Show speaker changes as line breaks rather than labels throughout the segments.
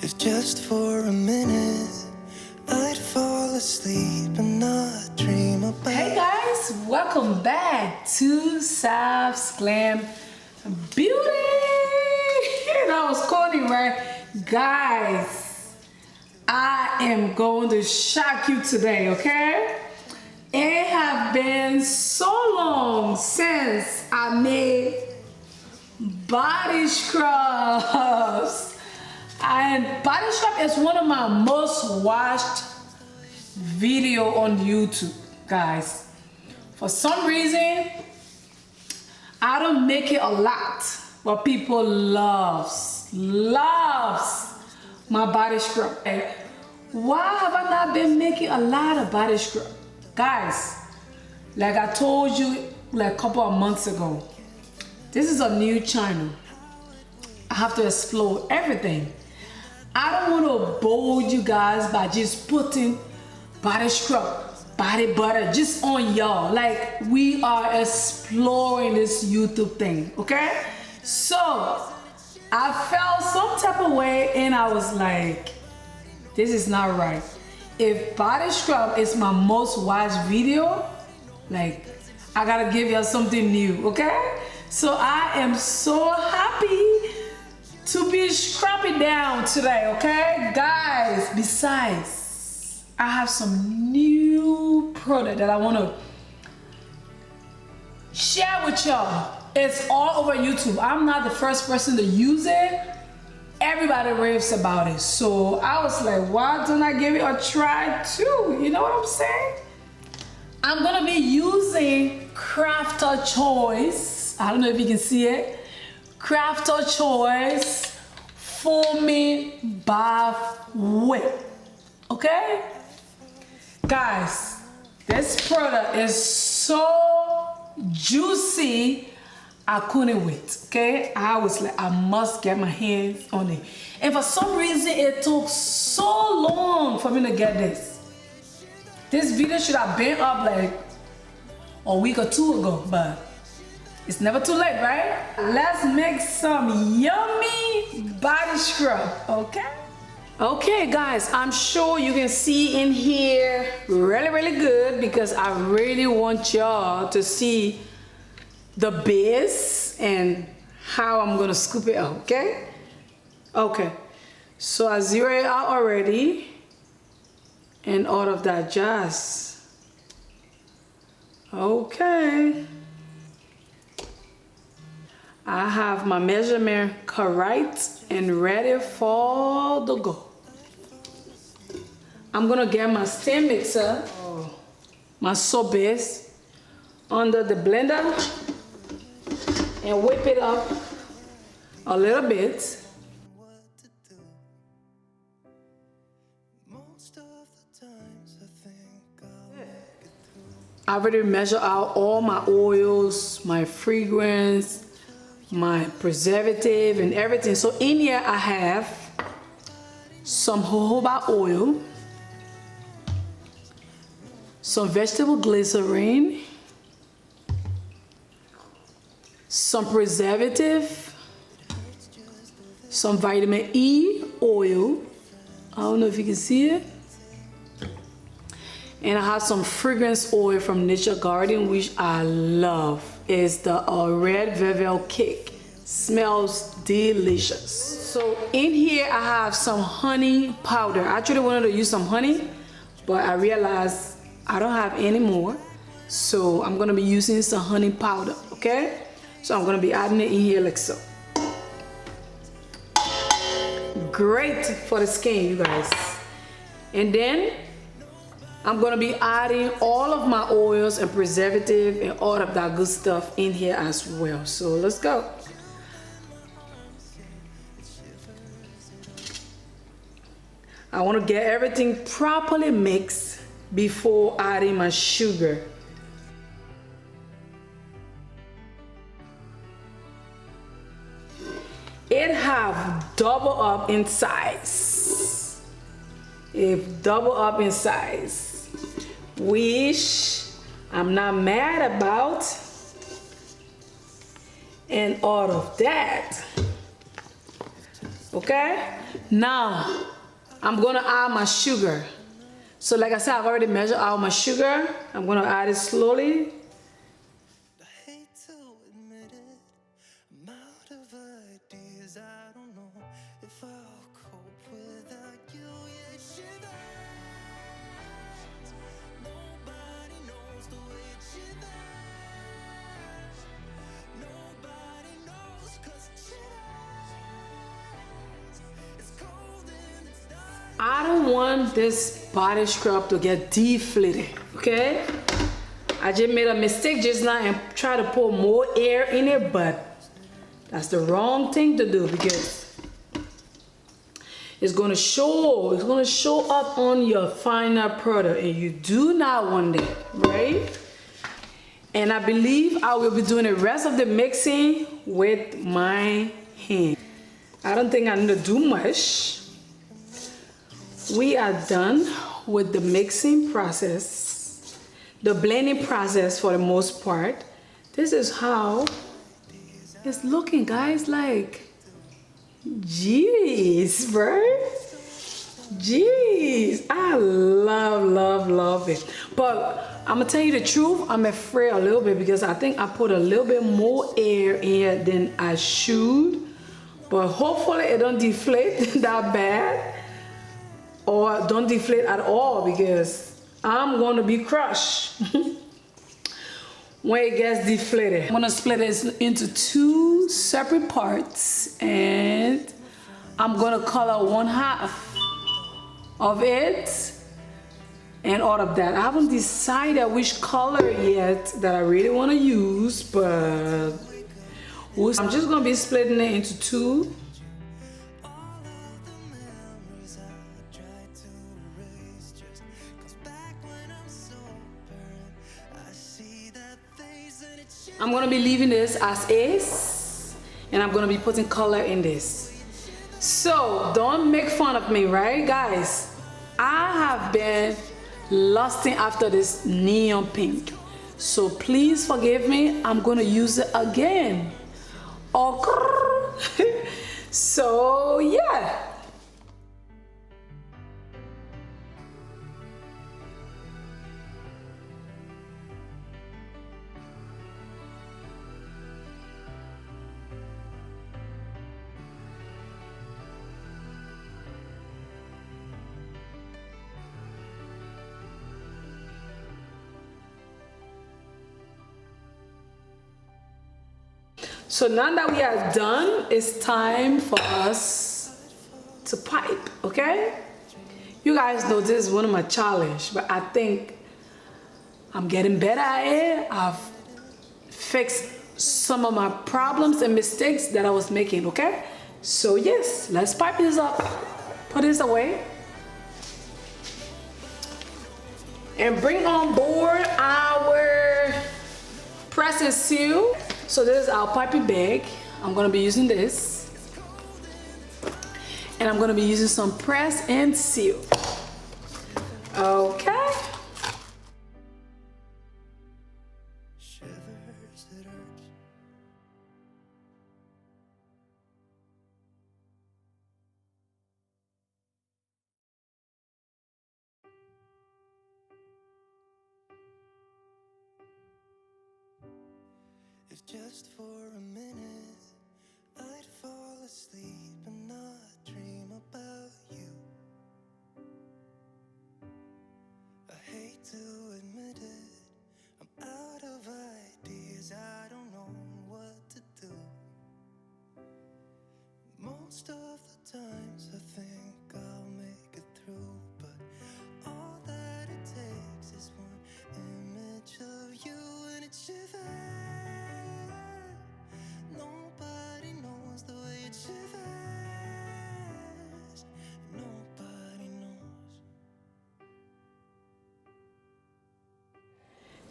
If just for a minute I'd fall asleep and not dream about.
Hey guys, welcome back to Saf's Glam Beauty. That was corny, right? Guys, I am going to shock you today, okay? It has been so long since I made body scrubs. And body scrub is one of my most watched video on YouTube, guys. For some reason, I don't make it a lot, but people loves my body scrub. And why have I not been making a lot of body scrub? Guys, like I told you like a couple of months ago, this is a new channel. I have to explore everything. I don't want to bore you guys by just putting body scrub, body butter just on y'all. Like, we are exploring this YouTube thing, okay? So I felt some type of way and I was like, this is not right. If body scrub is my most watched video, like, I gotta give y'all something new, okay? So I am so happy to be scrubbing down today, okay? Guys, besides, I have some new product that I wanna share with y'all. It's all over YouTube. I'm not the first person to use it. Everybody raves about it. So I was like, why don't I give it a try too? You know what I'm saying? I'm gonna be using Crafter Choice. I don't know if you can see it. Crafter Choice Foaming Bath Whip. Okay? Guys, this product is so juicy, I couldn't wait. Okay? I was like, I must get my hands on it. And for some reason, it took so long for me to get this. This video should have been up like a week or two ago, but it's never too late, right? Let's make some yummy body scrub, okay? Okay, guys, I'm sure you can see in here really good because I really want y'all to see the base and how I'm gonna scoop it out, okay? Okay, so I zeroed it out already and all of that jazz. Okay. I have my measurement correct and ready for the go. I'm gonna get my stand mixer, my soap base, under the blender and whip it up a little bit. I already measure out all my oils, my fragrance, my preservative and everything. So in here I have some jojoba oil, some vegetable glycerin, some preservative, some vitamin E oil. I don't know if you can see it. And I have some fragrance oil from Nature Garden, which I love. It's the red velvet cake. Smells delicious. So in here I have some honey powder. I actually wanted to use some honey, but I realized I don't have any more. So I'm gonna be using some honey powder, okay? So I'm gonna be adding it in here like so. Great for the skin, you guys. And then I'm gonna be adding all of my oils and preservative and all of that good stuff in here as well. So let's go. I wanna get everything properly mixed before adding my sugar. It have double up in size. It double up in size, which I'm not mad about. And all of that. Okay? Now, I'm gonna add my sugar. So like I said, I've already measured out my sugar. I'm gonna add it slowly.
I hate to admit it, I'm out of ideas. I don't know if I'll cope without you. Yeah, shivers. Nobody knows the way it shivers. Nobody knows 'cause it shivers. It's cold and it's dark.
I don't want this body scrub to get deflated, okay? I just made a mistake just now and try to pour more air in it, but that's the wrong thing to do because it's gonna show up on your final product and you do not want that, right? And I believe I will be doing the rest of the mixing with my hand. I don't think I need to do much. We are done with the mixing process, the blending process for the most part. This is how it's looking, guys. Like, jeez, bro. Jeez, I love it. But I'm gonna tell you the truth, I'm afraid a little bit because I think I put a little bit more air in here than I should. But hopefully it don't deflate that bad. Or don't deflate at all because I'm going to be crushed when it gets deflated. I'm going to split it into 2 separate parts and I'm going to color 1/2 of it and all of that. I haven't decided which color yet that I really want to use, but I'm just going to be splitting it into 2. I'm gonna be leaving this as is, and I'm gonna be putting color in this. So don't make fun of me, right, guys? I have been lusting after this neon pink, so please forgive me. I'm gonna use it again. Okay. So yeah. So now that we are done, it's time for us to pipe, okay? You guys know this is one of my challenges, but I think I'm getting better at it. I've fixed some of my problems and mistakes that I was making, okay? So yes, let's pipe this up, put this away, and bring on board our press and seal. So this is our piping bag. I'm gonna be using this. And I'm gonna be using some press and seal. Okay.
Shivers, it hurts. If just for a minute I'd fall asleep and not dream about you. I hate to admit it, I'm out of ideas. I don't know what to do. Most of the times I think I'll make it through, but all that it takes is one image of you and it shivers. Nobody knows the way it shivers. Nobody knows.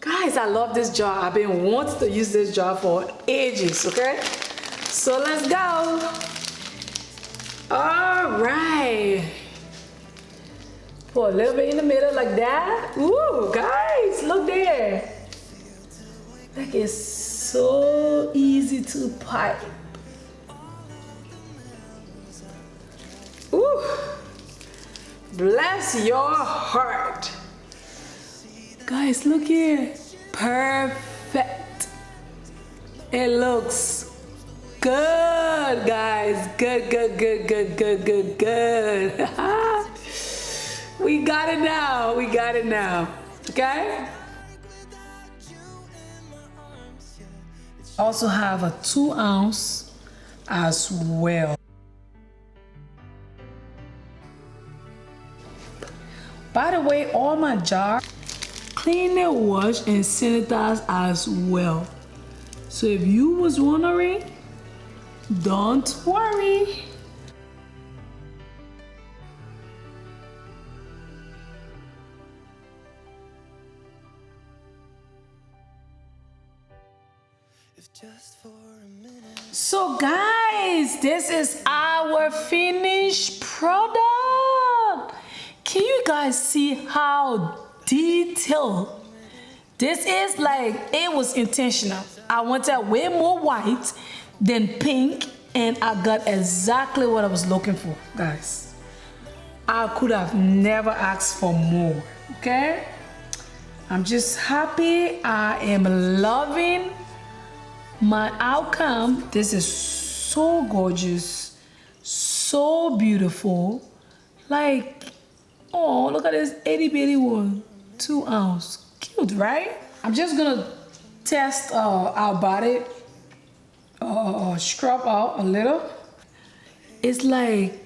Guys, I love this jar. I've been wanting to use this jar for ages, okay? So let's go. All right. Pour a little bit in the middle like that. Ooh, guys, look there. Like it's so easy to pipe. Bless your heart. Guys, look here. Perfect. It looks good, guys. Good, good, good, good, good, good, good. We got it now. We got it now. Okay? Also have a 2 ounce as well. By the way, all my jars clean and wash and sanitize as well. So if you was wondering, don't worry.
Just for a minute.
So guys, this is our finished product. Can you guys see how detailed this is? Like, it was intentional. I wanted way more white than pink, and I got exactly what I was looking for, guys. I could have never asked for more. Okay, I'm just happy. I am loving my outcome. This is so gorgeous, so beautiful. Like, oh, look at this itty bitty one, 2 ounce. Cute, right? I'm just gonna test our body, scrub out a little. It's like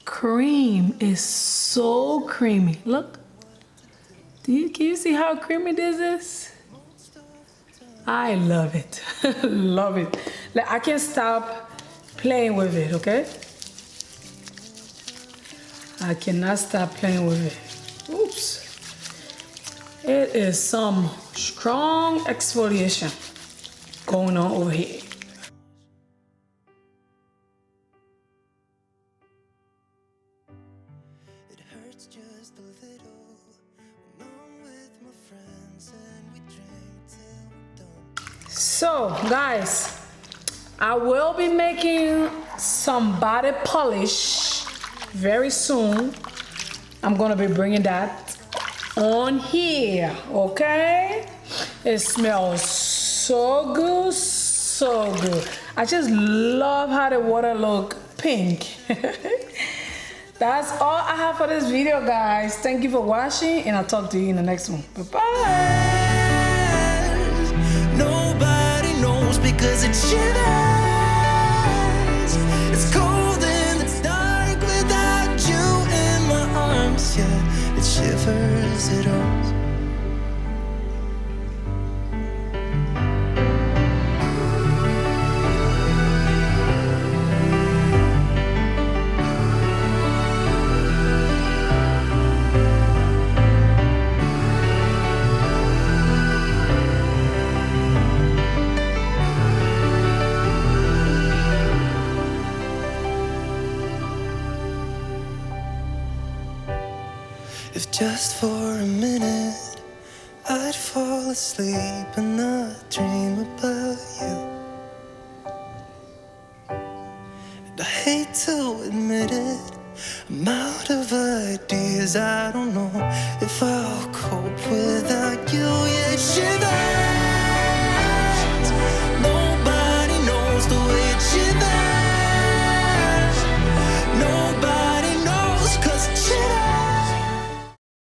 cream. It's so creamy. Look, can you see how creamy this is? I love it. Love it. Like, I can't stop playing with it, okay? I cannot stop playing with it. Oops. It is some strong exfoliation going on over here.
It hurts just a little when I'm with my friends and we drink till we're done.
So, guys, I will be making some body polish very soon. I'm gonna be bringing that on here, okay? It smells so good, so good. I just love how the water look pink. That's all I have for this video, guys. Thank you for watching, and I'll talk to you in the next one. Bye-bye.
Nobody knows because it shivers. It's cold in the dark without you in my arms. Yeah, it shivers, it hurts. If just for a minute I'd fall asleep and not dream about you. And I hate to admit it, I'm out of ideas. I don't know if I'll cope without you. Yeah, shiver.